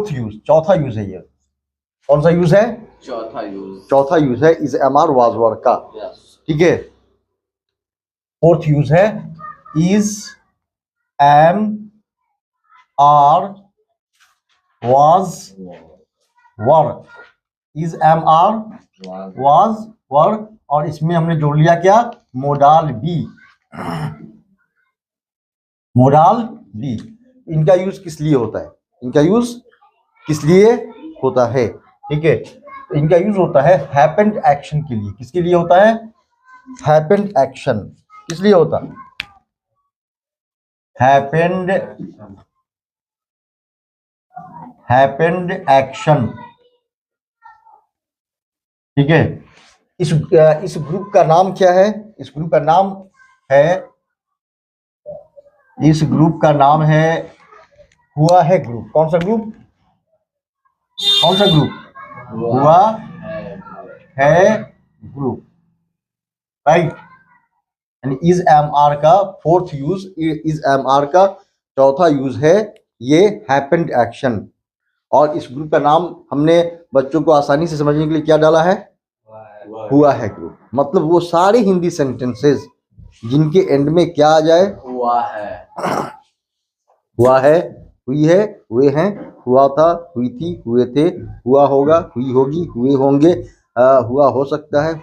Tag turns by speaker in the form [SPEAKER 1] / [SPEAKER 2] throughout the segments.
[SPEAKER 1] Fourth use, चौथा use है ये। कौन सा यूज है? चौथा यूज है is am are was were का। ठीक है, फोर्थ यूज है is am are was were. Is am are was were, और इसमें हमने जोड़ लिया क्या? Modal be. Modal be. इनका यूज किस लिए होता है? इनका यूज किस लिए होता है? ठीक है, इनका यूज होता है हैपेंड एक्शन के लिए। किसके लिए होता है? Happened action. किस लिए होता है? Happened action. ठीक है, इस ग्रुप का नाम क्या है? इस ग्रुप का नाम है हुआ है ग्रुप। कौन सा ग्रुप? कौन सा ग्रुप? हुआ है ग्रुप, राइट। यानी इज एम आर का fourth use, is am are का चौथा यूज है ये हैपेंड एक्शन। और इस ग्रुप का नाम हमने बच्चों को आसानी से समझने के लिए क्या डाला है? हुआ है ग्रुप। मतलब वो सारे हिंदी सेंटेंसेस जिनके एंड में क्या आ जाए? हुआ है, हुआ है, हुई है, हुए हैं, हुआ था, हुई थी, हुए थे, हुआ होगा, हुई होगी, हुए होंगे, हुआ हो सकता है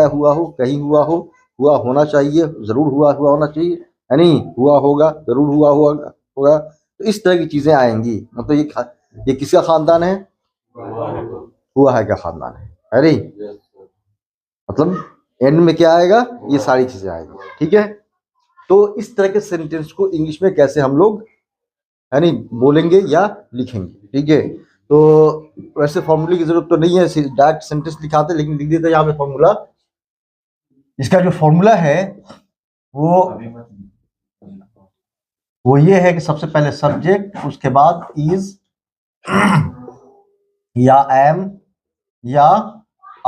[SPEAKER 1] हुआ हो, कहीं हुआ हो, हुआ होना चाहिए, जरूर हुआ होना चाहिए, है नहीं, हुआ होगा, जरूर हुआ होगा। तो इस तरह की चीजें आएंगी। मतलब ये किसका खानदान है? हुआ है का खानदान है नहीं। मतलब एंड में क्या आएगा? ये सारी चीजें आएंगी। ठीक है, तो इस तरह के सेंटेंस को इंग्लिश में कैसे हम लोग है नहीं बोलेंगे या लिखेंगे? ठीक है, तो वैसे फॉर्मूले की जरूरत तो नहीं है, डायरेक्ट सेंटेंस लिखाते, लेकिन लिख देते यहाँ पे फॉर्मूला। इसका जो फॉर्मूला है वो ये है कि सबसे पहले सब्जेक्ट, उसके बाद इज या एम या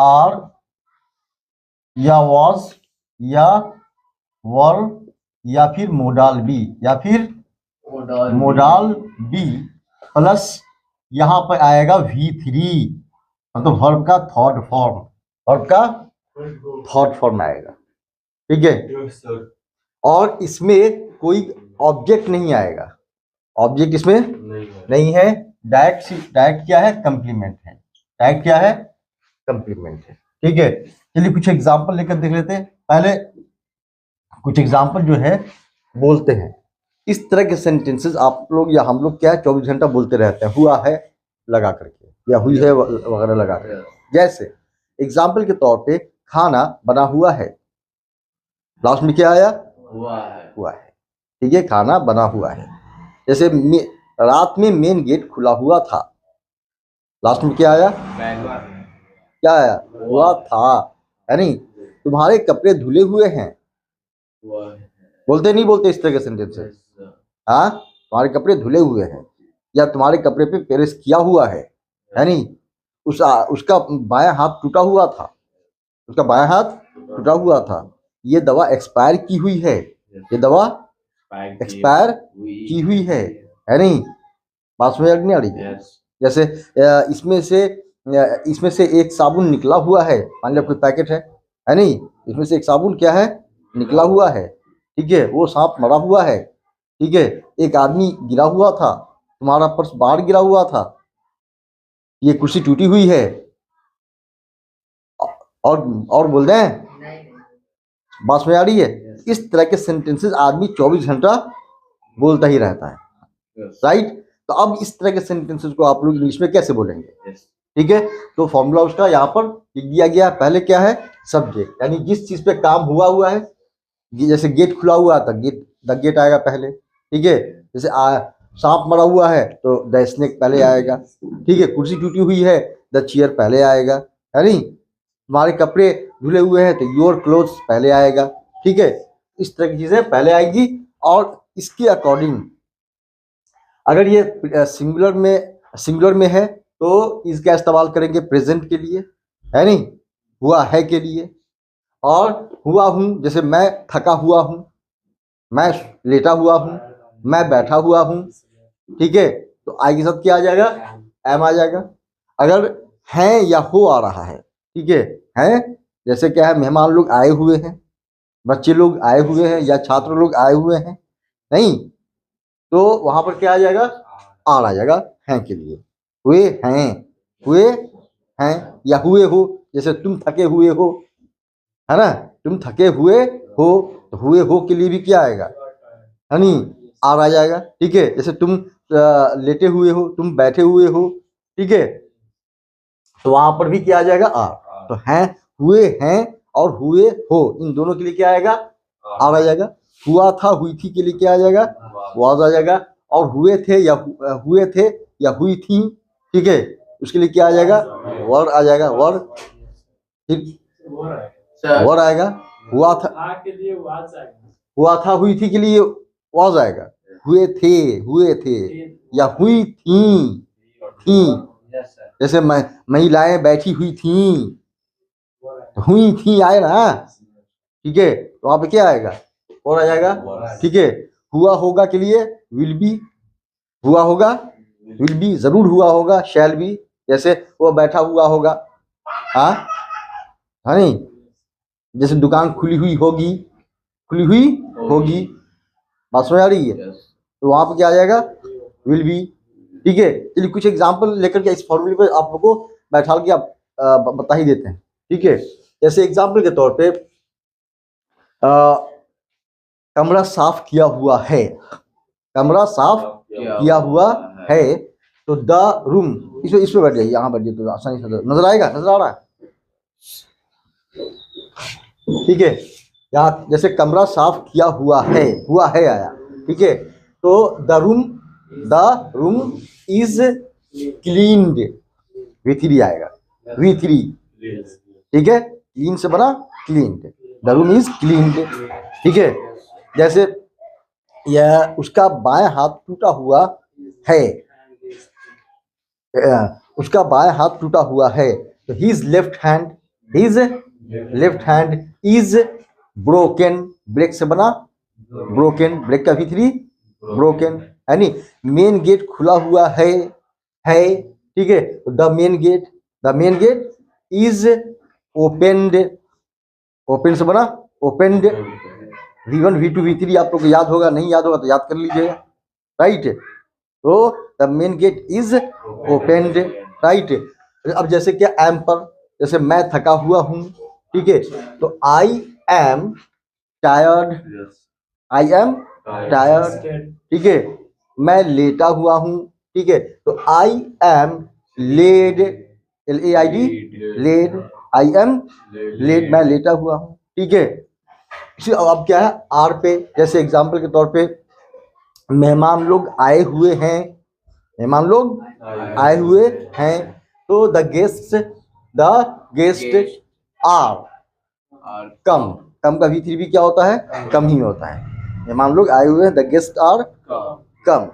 [SPEAKER 1] आर या वॉज या वर या फिर मोडाल बी प्लस यहां पर आएगा V3, मतलब वर्ब का थर्ड फॉर्म आएगा। ठीक है, और इसमें कोई ऑब्जेक्ट नहीं आएगा। ऑब्जेक्ट इसमें नहीं है। डायरेक्ट क्या है? कंप्लीमेंट है। डायरेक्ट क्या है? कंप्लीमेंट है। ठीक है, चलिए कुछ एग्जांपल लेकर देख लेते हैं। पहले कुछ एग्जांपल जो है बोलते हैं। इस तरह के सेंटेंसेस आप लोग या हम लोग क्या 24 घंटा बोलते रहते हैं, हुआ है लगा करके या हुई है वगैरह लगा करके। जैसे एग्जांपल के तौर पे खाना बना हुआ है, लास्ट में क्या आया? हुआ है। ठीक है, खाना बना हुआ है। जैसे रात में मेन गेट खुला हुआ था, लास्ट में क्या आया? क्या आया? हुआ था, है नहीं। तुम्हारे कपड़े धुले हुए हैं, बोलते नहीं बोलते इस तरह के सेंटेंसेस? हाँ, तुम्हारे कपड़े धुले हुए हैं, या तुम्हारे कपड़े पे पेरिस किया हुआ है नहीं। उसका बायां हाथ टूटा हुआ था, उसका बायां हाथ टूटा हुआ था। ये दवा एक्सपायर की हुई है, ये दवा एक्सपायर की हुई है नहीं। बात समझ नहीं आ रही? जैसे इसमें से एक साबुन निकला हुआ है, मान लिया कोई पैकेट है नहीं, इसमें से एक साबुन क्या है? निकला हुआ है। ठीक है, वो सांप मरा हुआ है। ठीक है, एक आदमी गिरा हुआ था, तुम्हारा पर्स बाहर गिरा हुआ था, ये कुर्सी टूटी हुई है। और बोल रहे हैं, बात में आ रही है? इस तरह के सेंटेंसेस आदमी 24 घंटा बोलता ही रहता है, राइट। तो अब इस तरह के सेंटेंसेस को आप लोग इंग्लिश में कैसे बोलेंगे? ठीक है, तो फॉर्मूला उसका यहाँ पर लिख दिया गया। पहले क्या है? सब्जेक्ट, यानी जिस चीज पे काम हुआ है। जैसे गेट खुला हुआ था, द गेट आएगा पहले। ठीक है, जैसे सांप मरा हुआ है तो द स्नेक पहले आएगा। ठीक है, कुर्सी टूटी हुई है, द चेयर पहले आएगा, है नहीं। तुम्हारे कपड़े धुले हुए हैं तो योर क्लोथ्स पहले आएगा। ठीक है, इस तरह की चीजें पहले आएगी। और इसके अकॉर्डिंग अगर ये सिंगुलर में है तो इसका इस्तेमाल करेंगे प्रेजेंट के लिए, है नहीं, हुआ है के लिए। और हुआ हूं, जैसे मैं थका हुआ हूं, मैं लेटा हुआ हूं, मैं बैठा हुआ हूं। ठीक है, तो आई के साथ क्या आ जाएगा? एम आ जाएगा। अगर हैं या हो आ रहा है, ठीक है, हैं जैसे क्या है, मेहमान लोग आए हुए हैं, बच्चे लोग आए हुए हैं या छात्र लोग आए हुए हैं, नहीं, तो वहां पर क्या आ जाएगा, आर आ जाएगा हैं के लिए। हुए हैं, हुए हैं या हुए हो, जैसे तुम थके हुए हो, है ना, तुम थके हुए हो, तो हुए हो के लिए भी क्या आएगा, है नी, आर आ जाएगा। ठीक है, जैसे तुम लेटे हुए हो, तुम बैठे हुए हो, ठीक है, तो वहां पर भी क्या आ जाएगा, आर। तो हैं, हुए हैं और हुए हो, इन दोनों के लिए क्या आएगा, आर आ जाएगा। हुआ था, हुई थी के लिए क्या आ जाएगा, वाज आ जाएगा। और हुए थे या हुई थी, ठीक है, उसके लिए क्या आ जाएगा, वर आ जाएगा, वर। फिर वर आएगा। हुआ था हुई थी के लिए वाज आएगा। हुए थे या हुई थी, जैसे महिलाएं बैठी हुई थी, हुई थी आए ना, ठीक है, तो वहां पे क्या आएगा, और आ जाएगा। ठीक है, हुआ होगा के लिए विल बी, हुआ होगा विल बी, जरूर हुआ होगा शैल बी, जैसे वो बैठा हुआ होगा, हाँ, है नहीं, जैसे दुकान खुली हुई होगी, बात समझ आ रही है, तो वहां पे क्या आ जाएगा, विल बी। ठीक है, चलिए कुछ एग्जांपल लेकर के इस फॉर्मूले पे आप लोगों को बैठा के आप बता ही देते हैं। ठीक है, जैसे एग्जांपल के तौर पे कमरा साफ किया हुआ है, कमरा साफ किया हुआ है, तो द रूम, इसमें बैठ जाइए, यहाँ बैठ जाइए तो आसानी से नजर आएगा, नजर आ रहा है, ठीक है। यहाँ जैसे कमरा साफ किया हुआ है आया, ठीक है, तो the room is cleaned, V3 आएगा, V3, ठीक है, क्लीन से बना cleaned, the room is cleaned. ठीक है, जैसे यह उसका बाएं हाथ टूटा हुआ है, उसका बाएं हाथ टूटा हुआ है, तो his left hand is broken, break से बना ब्रोकन, ब्रेक का V3 ब्रोकन, यानी मेन गेट खुला हुआ है, ठीक है, the main gate is opened, open से बना ओपेन्ड, V1 V2 V3 आप लोग को याद होगा, नहीं याद होगा तो याद कर लीजिएगा, राइट। तो the main gate is opened, right. अब जैसे क्या एम पर, जैसे मैं थका हुआ हूँ, ठीक है, तो आई एम टायर्ड, ठीक है, मैं लेटा हुआ हूँ, ठीक है, तो I am laid, LAID, laid, I am laid, मैं लेटा हुआ हूँ, ठीक है। इसी अब क्या है, आर पे, जैसे एग्जाम्पल के तौर पे मेहमान लोग आए हुए हैं, तो द गेस्ट आर कम, कम का V3 भी क्या होता है, कम ही होता है, मेहमान लोग आए हुए हैं, द गेस्ट आर कम।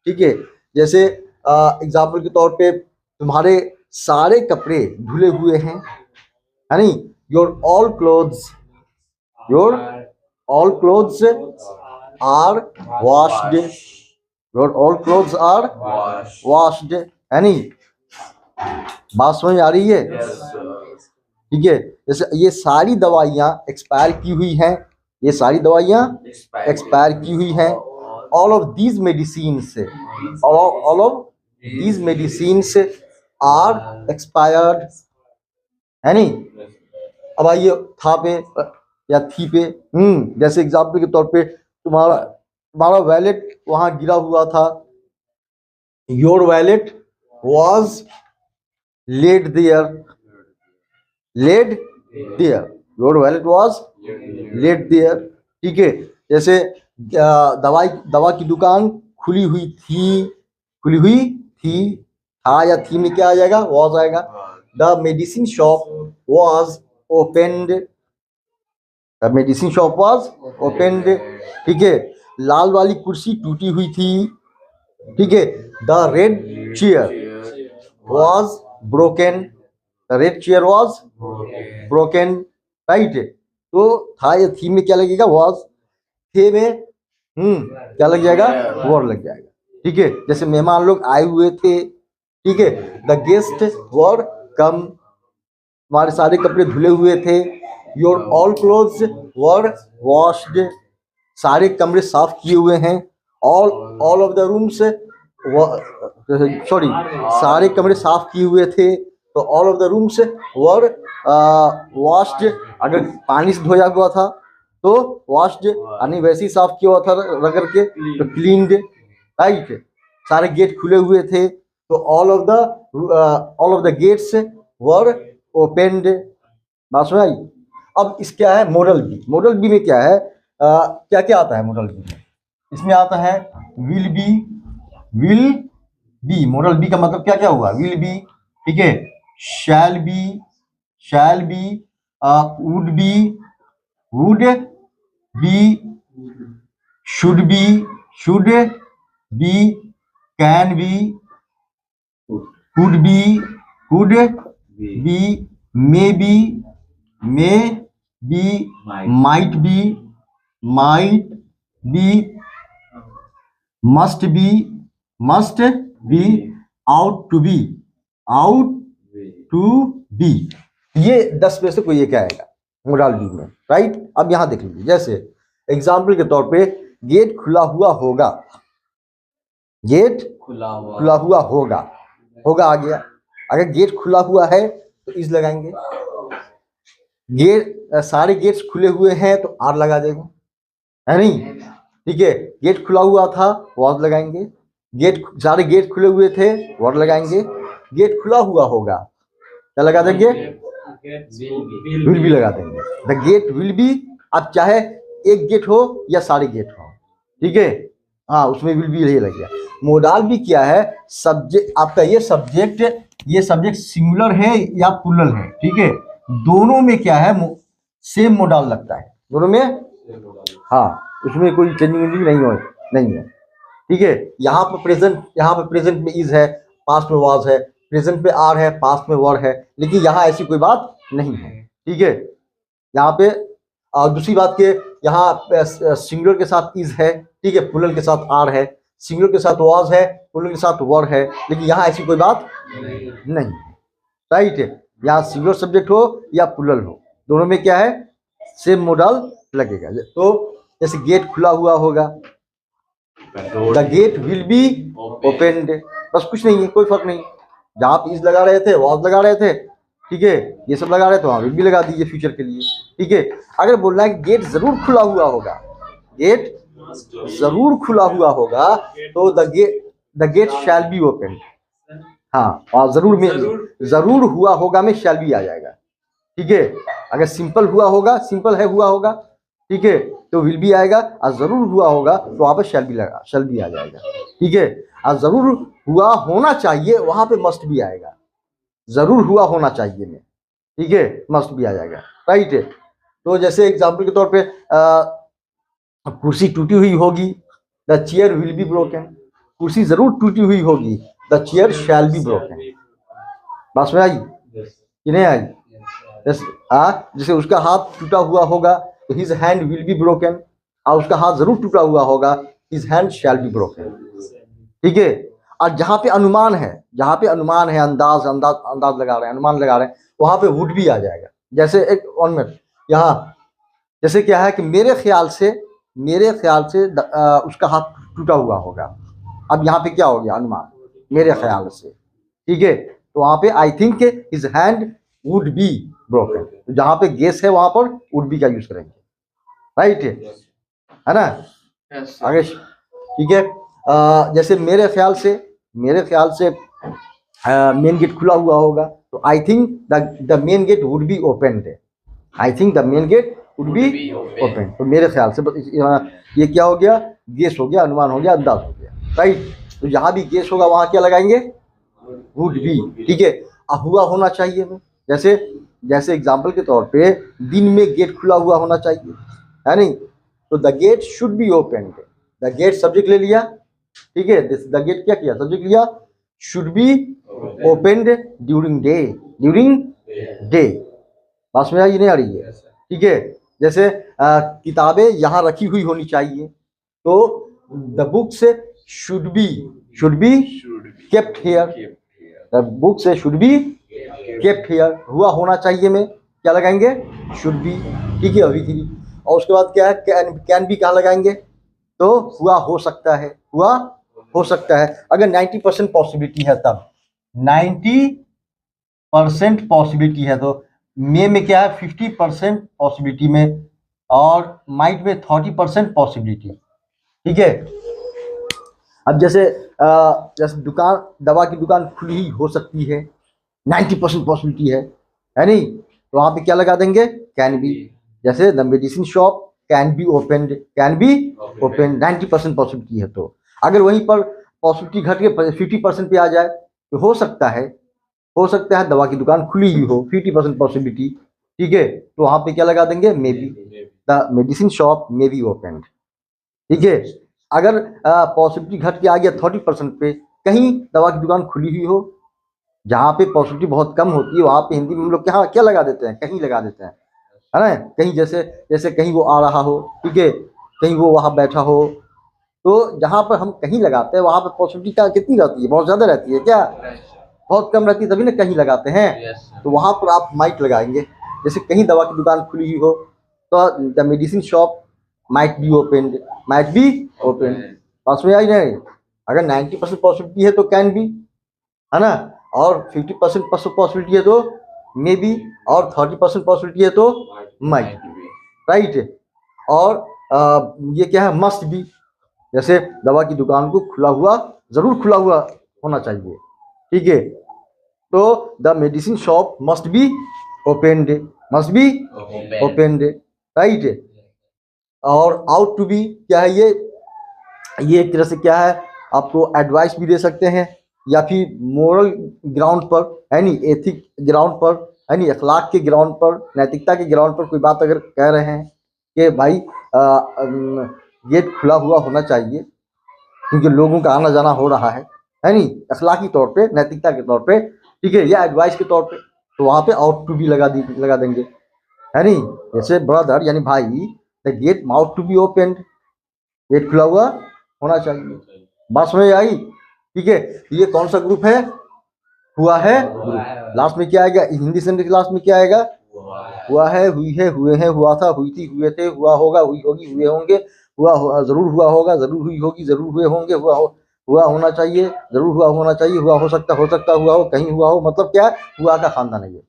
[SPEAKER 1] ठीक है, जैसे एग्जाम्पल के तौर पे तुम्हारे सारे कपड़े धुले हुए हैं, है नहीं, your all clothes are washed, your all clothes are washed, है नहीं, बात समझ आ रही है। ठीक है, जैसे ये सारी दवाइयाँ एक्सपायर की हुई हैं, all of these medicines are expired, है नहीं। अब आइए था पे या थी पे, जैसे एग्जाम्पल के तौर पे तुम्हारा वैलेट वहां गिरा हुआ था, your wallet was laid there, your wallet was laid there. ठीक है, जैसे दवा की दुकान खुली हुई थी, था या थी में क्या आ जाएगा, वॉज आएगा। The medicine shop was opened, ठीक है, लाल वाली कुर्सी टूटी हुई थी, ठीक है, the red chair was broken, right. तो था या थी में क्या लगेगा, वॉज, थे में क्या लग जाएगा, वर लग जाएगा। ठीक है, जैसे मेहमान लोग आए हुए थे, ठीक है। द गेस्ट वर कम, तुम्हारे सारे कपड़े धुले हुए थे। Your all clothes were washed, सारे कमरे साफ किए हुए हैं। All of the rooms, sorry, सारे कमरे साफ किए हुए थे, तो all of the rooms were washed, अगर पानी से धोया हुआ था तो वॉश्ड, यानी वैसे ही साफ किया हुआ था रगड़ करके तो क्लीन्ड, राइट। सारे गेट खुले हुए थे, तो all of the gates were opened. बात समझ आई। अब इस क्या है, मॉडल बी। मॉडल बी में क्या है, क्या क्या आता है मॉडल बी में? इसमें आता है विल बी। मॉडल बी का मतलब क्या क्या हुआ, विल बी, ठीक है, shall be, would be, should be, can be, could be, may be, might be, must be, ought to be. ये 10 में से कोई एक आएगा मॉडल बी में, राइट। अब यहां देख लीजिए, जैसे एग्जाम्पल के तौर पे गेट खुला हुआ होगा, गेट खुला हुआ होगा आ गया। अगर गेट खुला हुआ है तो इज लगाएंगे, सारे गेट्स खुले हुए हैं तो आर लगा देंगे, है नहीं, ठीक है। गेट खुला हुआ था, वॉज लगाएंगे। सारे गेट खुले हुए थे, वर लगाएंगे। गेट खुला हुआ होगा, क्या लगा देंगे, विल बी लगा देंगे। द गेट विल बी, अब चाहे एक गेट हो या सारे गेट हो, ठीक है, हाँ, उसमें विल बी यही लग गया। मोडाल भी क्या है, सब्जेक्ट आपका, ये सब्जेक्ट सिंगुलर है या प्लूरल है, ठीक है, दोनों में क्या है, सेम मोडाल लगता है दोनों में, हाँ, उसमें कोई चेंजिंग नहीं है, ठीक है। यहाँ पर प्रेजेंट में इज है, पास्ट में वाज है, प्रेजेंट में आर है, पास्ट में वर है, लेकिन यहाँ ऐसी कोई बात नहीं है, ठीक है। यहाँ पे दूसरी बात के, यहाँ सिंगुलर के साथ इज है, ठीक है, प्लूरल के साथ आर है, सिंगुलर के साथ वाज है, प्लूरल के साथ वर है, लेकिन यहाँ ऐसी कोई बात नहीं, राइट है। यहाँ सिंगुलर सब्जेक्ट हो या प्लूरल हो, दोनों में क्या है, सेम मॉडल लगेगा। तो जैसे गेट खुला हुआ होगा, the gate will be opened, बस कुछ नहीं है, कोई फर्क नहीं। जहाँ पे इज लगा रहे थे, वाज लगा रहे थे, ठीक है, ये सब लगा रहे थे, वहाँ विल बी लगा दीजिए फ्यूचर के लिए, ठीक है। अगर बोलना है गेट जरूर खुला हुआ होगा, गेट जरूर खुला हुआ होगा, तो the gate shall be opened, हाँ, और जरूर हुआ होगा में शैल बी आ जाएगा, ठीक है। अगर सिंपल हुआ होगा, सिंपल है हुआ होगा, ठीक है, तो विल बी आएगा, और जरूर हुआ होगा तो वहां पर शैल बी आ जाएगा, ठीक है। और जरूर हुआ होना चाहिए, वहां पे मस्ट भी आएगा, जरूर हुआ होना चाहिए में, ठीक है, मस्ट भी आ जाएगा, राइट है। तो जैसे एग्जाम्पल के तौर पे कुर्सी टूटी हुई होगी, the chair will be broken, कुर्सी जरूर टूटी हुई होगी, the chair shall be broken. बात में आई कि नहीं आई? जैसे उसका हाथ टूटा हुआ होगा तो his hand will be broken, और उसका हाथ जरूर टूटा हुआ होगा, his hand shall be broken, ठीक है। और जहां पे अनुमान है, अंदाज लगा रहे हैं, अनुमान लगा रहे हैं, वहां पे वुड भी आ जाएगा। जैसे एक 1 मिनट, यहाँ जैसे क्या है कि मेरे ख्याल से उसका हाथ टूटा हुआ होगा। अब यहाँ पे क्या हो गया, अनुमान, मेरे ख्याल से, ठीक है, तो वहां पे I think his hand would be broken, तो जहां पे गेस है वहां पर वुड बी का यूज करेंगे, राइट है ना। आगे ठीक है, जैसे मेरे ख्याल से मेन गेट खुला हुआ होगा, तो I think the main gate would be opened, I think the main gate would be open, तो मेरे ख्याल से ये क्या हो गया, गेस हो गया, अनुमान हो गया, अंदाज हो गया, राइट। तो जहां भी गेस होगा वहां क्या लगाएंगे, वुड बी, ठीक है। हुआ होना चाहिए में, जैसे एग्जाम्पल के तौर पे दिन में गेट खुला हुआ होना चाहिए, है नहीं, तो the gate should be opened, the gate subject ले लिया, ठीक है, द गेट क्या किया, सब्जेक्ट लिया, should be opened during day, बात में आई नहीं आ रही है, ठीक है। जैसे किताबें यहाँ रखी हुई होनी चाहिए, तो the books should be kept here, the books should be kept here, हुआ होना चाहिए में क्या लगाएंगे, शुड बी, ठीक है, अभी थी। और उसके बाद क्या है, कैन बी कहाँ लगाएंगे, तो हुआ हो सकता है, हुआ हो सकता है। अगर 90% पॉसिबिलिटी है तब 90% पॉसिबिलिटी है, तो मे में क्या है 50% पॉसिबिलिटी में, और माइट में 30% पॉसिबिलिटी, ठीक है। अब जैसे दुकान, दवा की दुकान खुली ही हो सकती है, 90% पॉसिबिलिटी है नहीं, तो वहां पे क्या लगा देंगे, कैन बी। जैसे the medicine shop can be open, can be open, 90% possibility है। तो अगर वहीं पर पॉसिबिलिटी घट के 50% पे आ जाए, तो हो सकता है दवा की दुकान खुली ही हो, 50% पॉसिबिलिटी, ठीक है, तो वहां पे क्या लगा देंगे, may be, the medicine shop may be open, ठीक है। अगर पॉसिबिलिटी घट के आ गया 30% पे, कहीं दवा की दुकान खुली हुई हो, जहाँ पे पॉसिबिलिटी बहुत कम होती है, वहाँ पे हिंदी में हम लोग क्या लगा देते हैं, कहीं लगा देते हैं, है ना। कहीं जैसे कहीं वो आ रहा हो, ठीक है, कहीं वो वहाँ बैठा हो, तो जहाँ पर हम कहीं लगाते हैं वहाँ पर पॉसिबिलिटी क्या कितनी रहती है, बहुत ज़्यादा रहती है क्या, बहुत कम रहती है, तभी ना कहीं लगाते हैं। तो वहाँ पर आप माइट लगाएंगे। जैसे कहीं दवा की दुकान खुली हुई हो, तो the medicine shop might be open, might be open, पास में आई नहीं। अगर 90% पॉसिबिलिटी है तो कैन बी, है ना, और 50% पॉसिबिलिटी है तो मे बी, और 30% पॉसिबिलिटी है तो माइट बी, राइट। और ये क्या है, मस्ट बी। जैसे दवा की दुकान को जरूर खुला हुआ होना चाहिए, ठीक है, तो the medicine shop must be opened, must be opened, right. और आउट टू बी क्या है, ये एक तरह से क्या है, आपको एडवाइस भी दे सकते हैं, या फिर मोरल ग्राउंड पर, है नहीं, एथिक ग्राउंड पर, है नहीं, अखलाक के ग्राउंड पर, नैतिकता के ग्राउंड पर कोई बात अगर कह रहे हैं कि भाई गेट खुला हुआ होना चाहिए क्योंकि लोगों का आना जाना हो रहा है नहीं, अखलाकी तौर पे, नैतिकता के तौर पे, ठीक है, या एडवाइस के तौर पे, तो वहाँ पे आउट टू बी लगा देंगे, है नहीं। जैसे ब्रदर यानी भाई, the gate ought to be open, gate खुला हुआ होना चाहिए, बात समझ आई, ठीक है। ये कौन सा ग्रुप है, हुआ है ग्रुप। लास्ट में क्या आएगा, हिंदी सेंटेंस लास्ट में क्या आएगा, हुआ है, हुई है, हुए हैं, हुआ था, हुई थी, हुए थे, हुआ होगा, हुई होगी, हुए होंगे, जरूर हुआ होगा, जरूर हुई होगी, जरूर हुए होंगे, हुआ होना चाहिए, जरूर हुआ होना चाहिए, हुआ हो सकता हुआ हो, कहीं हुआ हो, मतलब क्या है, हुआ का खानदान है ये।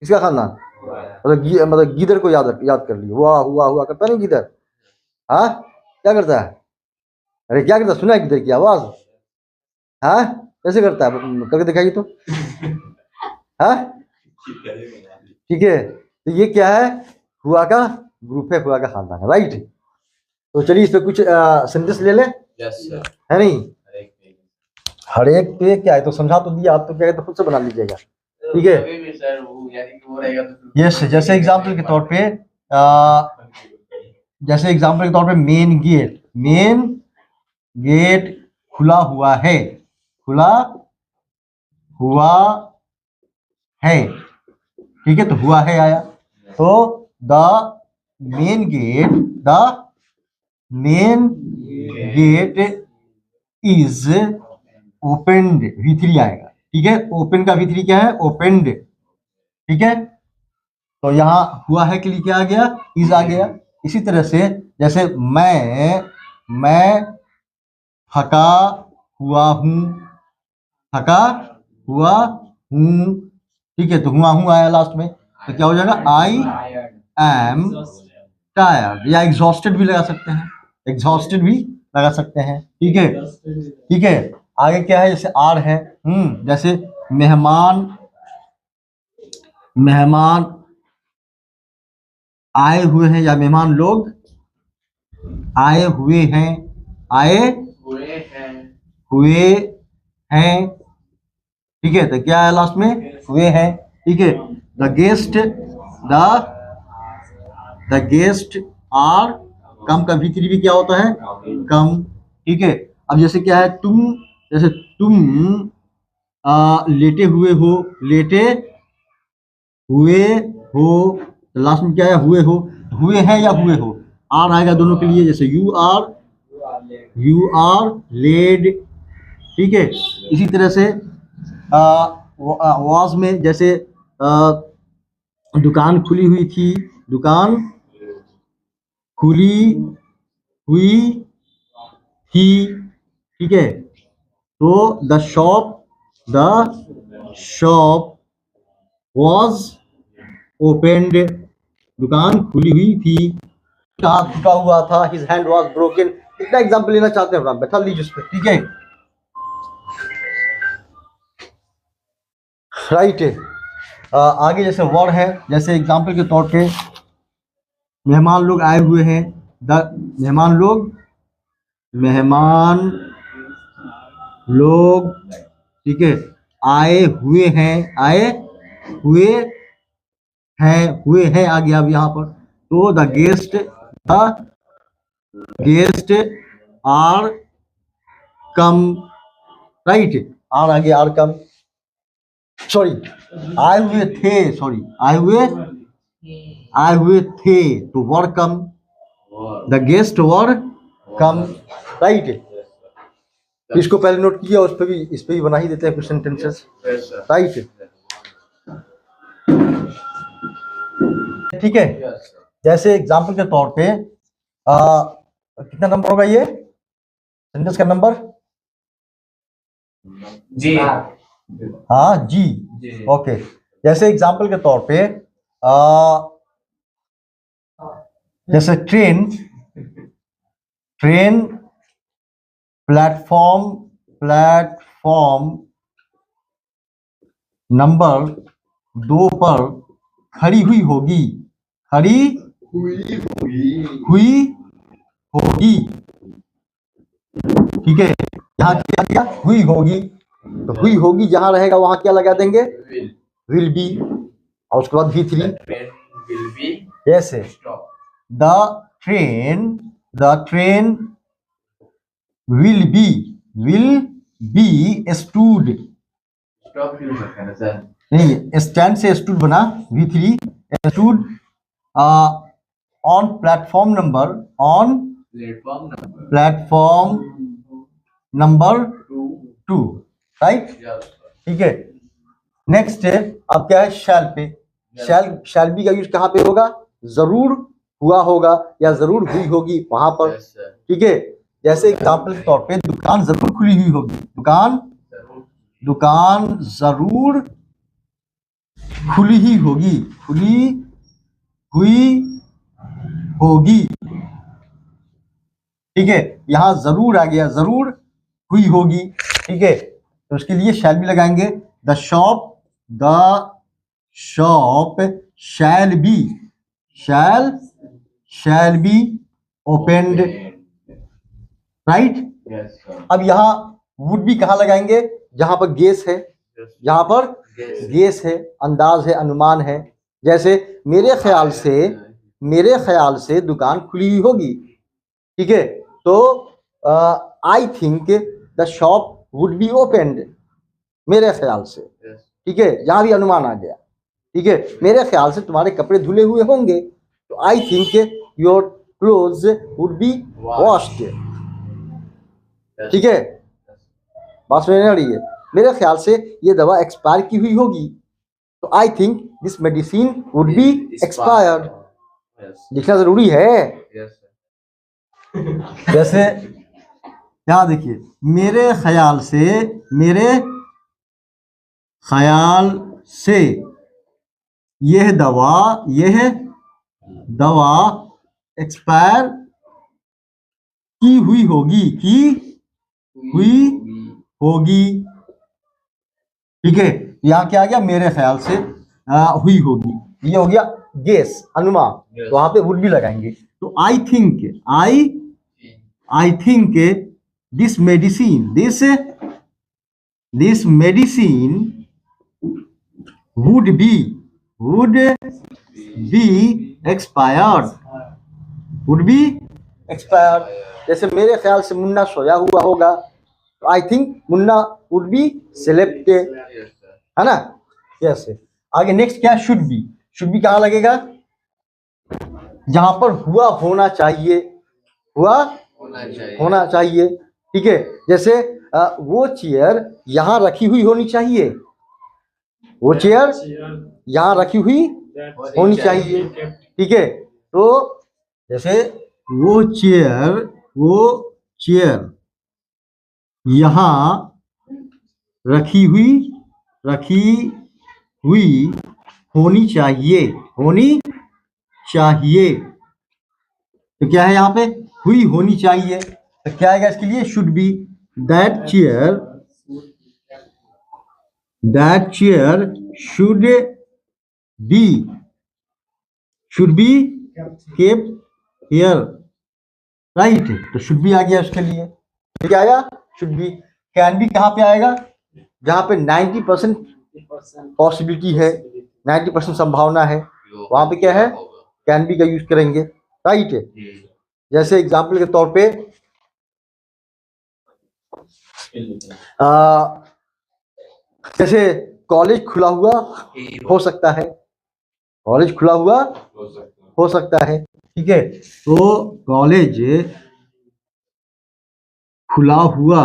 [SPEAKER 1] किसका खानदान, मतलब गीदड़ को याद कर लिए, हुआ करता नहीं गीदड़, हाँ क्या करता है, अरे क्या करता, सुना है गीदड़ की आवाज, हाँ कैसे करता है, करके दिखाइए तो, हाँ ठीक है। तो ये क्या है, हुआ का ग्रुप है, हुआ का खानदान है, राइट। तो चलिए इस पे कुछ सेंटेंस ले लें, है नहीं, हर एक पे क्या है तो समझा तो दिया, आप तो क्या है तो खुद से बना लीजिएगा, ठीक है। यस, जैसे एग्जाम्पल के तौर पे मेन गेट खुला हुआ है, खुला हुआ है, ठीक है, तो हुआ है आया, तो the main gate is opened, V3 आएगा, ठीक है, ओपन का V3 क्या है, ओपेंड, ठीक है। तो यहाँ हुआ है के लिए क्या आ गया, इज आ गया। इसी तरह से जैसे मैं थका हुआ हूँ, ठीक है, तो हुआ हूँ आया लास्ट में, तो क्या हो जाएगा, आई एम टायर्ड, या एग्जॉस्टेड भी लगा सकते हैं, ठीक है। आगे क्या है, जैसे आर है, जैसे मेहमान आए हुए हैं, या मेहमान लोग आए हुए हैं, ठीक है, तो क्या है लास्ट में, हुए हैं, ठीक है। द गेस्ट आर, कम का V3 भी क्या होता है, कम, ठीक है। अब जैसे क्या है, तुम लेटे हुए हो, तो लास्ट में क्या है, हुए हैं या हुए हो, आर आएगा दोनों के लिए, जैसे यू आर लेड, ठीक है। इसी तरह से वाज में जैसे दुकान खुली हुई थी, दुकान खुली हुई थी, ठीक है। तो द शॉप वॉज ओपेंड, दुकान खुली हुई थी, हाथ टूटा हुआ था, हिज हैंड वॉज ब्रोकन। इतना एग्जाम्पल लेना चाहते हैं आप, बैठा लीजिए उस पर, ठीक है, राइट। आगे जैसे वर्ड है, जैसे एग्जाम्पल के तौर पे मेहमान लोग आए हुए हैं, मेहमान लोग, ठीक है, आए हुए हैं आ गया अब यहाँ पर। तो the guest are come, right, are आगे आर कम, सॉरी आए हुए थे तो were come, the guest were come, right. इसको पहले नोट किया, इस पे भी बना ही देते हैं कुछ सेंटेंसेस, राइट, ठीक है। जैसे एग्जाम्पल के तौर पे कितना नंबर होगा ये सेंटेंस का नंबर? जी, हाँ जी, ओके। जैसे एग्जाम्पल के तौर पे जैसे ट्रेन प्लेटफॉर्म नंबर 2 पर खड़ी हुई होगी, ठीक है। यहाँ क्या हुई होगी, तो हुई होगी जहां रहेगा वहां क्या लगा देंगे, विल बी, और उसके बाद V3, ऐसे the train will be stood, नहीं स्टैंड से स्टूड बना, V3 stood on platform number 2, right, ठीक है। नेक्स्ट अब क्या है, शैल पे, शैल बी का यूज कहाँ पे होगा, जरूर हुआ होगा या जरूर हुई होगी वहां पर, ठीक है। जैसे एग्जाम्पल के तौर पे दुकान जरूर खुली हुई होगी, दुकान जरूर खुली होगी, ठीक है। यहाँ जरूर आ गया, जरूर हुई होगी, ठीक है। तो उसके लिए शैल भी लगाएंगे, the shop shall be opened, right. अब यहाँ वुड भी कहाँ लगाएंगे, जहां पर गेस है, गेस है, अंदाज है, अनुमान है। जैसे मेरे ख्याल से दुकान खुली हुई होगी, ठीक है। तो I think the shop would be opened, मेरे ख्याल से, ठीक है। यहाँ भी अनुमान आ गया, ठीक है। मेरे ख्याल से तुम्हारे कपड़े धुले हुए होंगे, तो I think your clothes would be washed, ठीक है। बात समझ में आ रही है, मेरे ख्याल से ये दवा एक्सपायर की हुई होगी, तो I think this medicine would be expired, लिखना जरूरी है। जैसे यहाँ देखिए, मेरे ख्याल से यह दवा एक्सपायर की हुई होगी, ठीक है। यहाँ क्या आ गया, मेरे ख्याल से हुई होगी, ये हो गया गेस, अनुमान, तो वहां पे वुड भी लगाएंगे। तो I think this medicine would be expired, जैसे मेरे ख्याल से मुन्ना सोया हुआ होगा, तो I think Munna would be slept, है ना, यस। आगे नेक्स्ट क्या, शुड बी कहाँ लगेगा, जहां पर हुआ होना चाहिए, ठीक है। जैसे वो चेयर यहाँ रखी हुई होनी चाहिए, वो चेयर यहाँ रखी हुई होनी चाहिए। ठीक है, तो जैसे वो चेयर यहाँ रखी हुई होनी चाहिए, तो क्या है यहाँ पे, हुई होनी चाहिए, तो क्या आएगा इसके लिए, should be. That chair should be kept here, right. तो शुड बी आ गया उसके लिए, तो क्या आया, शुड बी। कैन बी कहाँ पे आएगा, जहाँ पे 90% पॉसिबिलिटी है, 90% संभावना है, वहां पे क्या है, कैन बी का यूज करेंगे, राइट। जैसे एग्जाम्पल के तौर पे जैसे कॉलेज खुला हुआ हो सकता है, कॉलेज खुला हुआ हो सकता है, ठीक है। तो कॉलेज खुला हुआ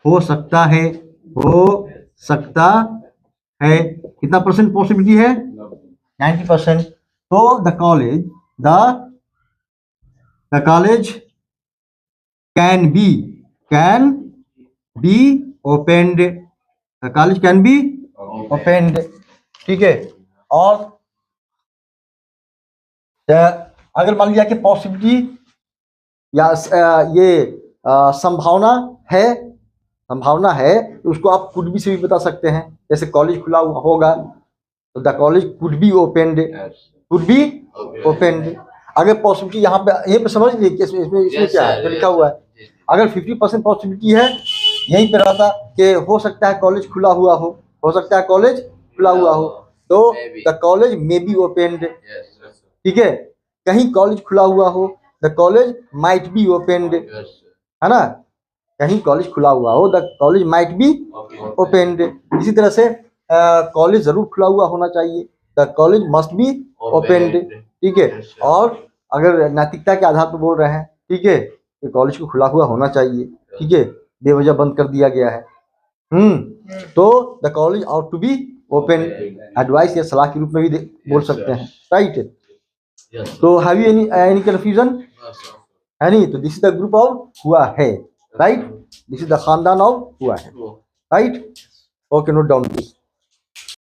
[SPEAKER 1] हो सकता है, कितना परसेंट पॉसिबिलिटी है, 90%। तो the college can be opened, the college can be opened, ठीक है। और अगर मान लिया कि पॉसिबिलिटी या ये संभावना है, तो उसको आप कुड बी से भी बता सकते हैं। जैसे कॉलेज खुला होगा तो the college could be opened, अगर पॉसिबिलिटी यहाँ पे समझ लीजिए कि इसमें क्या है जो लिखा हुआ है। अगर 50% पॉसिबिलिटी है, यहीं पे रहता कि हो सकता है कॉलेज खुला हुआ हो सकता है कॉलेज खुला हुआ हो, तो the college may be opened, ठीक है। कहीं कॉलेज खुला हुआ हो, the college might be opened, है ना, कहीं कॉलेज खुला हुआ हो, the college might be opened. इसी तरह से कॉलेज जरूर खुला हुआ होना चाहिए, the college must be opened, ठीक है। और अगर नैतिकता के आधार पर बोल रहे हैं, ठीक है, कि कॉलेज को खुला हुआ होना चाहिए, ठीक है, बेवजह बंद कर दिया गया है, तो the college ought to be open, advice या सलाह के रूप में भी बोल सकते हैं, राइट। तो हैव यू एनी कंफ्यूजन, है नहीं? तो this is the group of हुआ है, राइट, दिस इज द खानदान ऑफ हुआ है, right. Okay, note down please.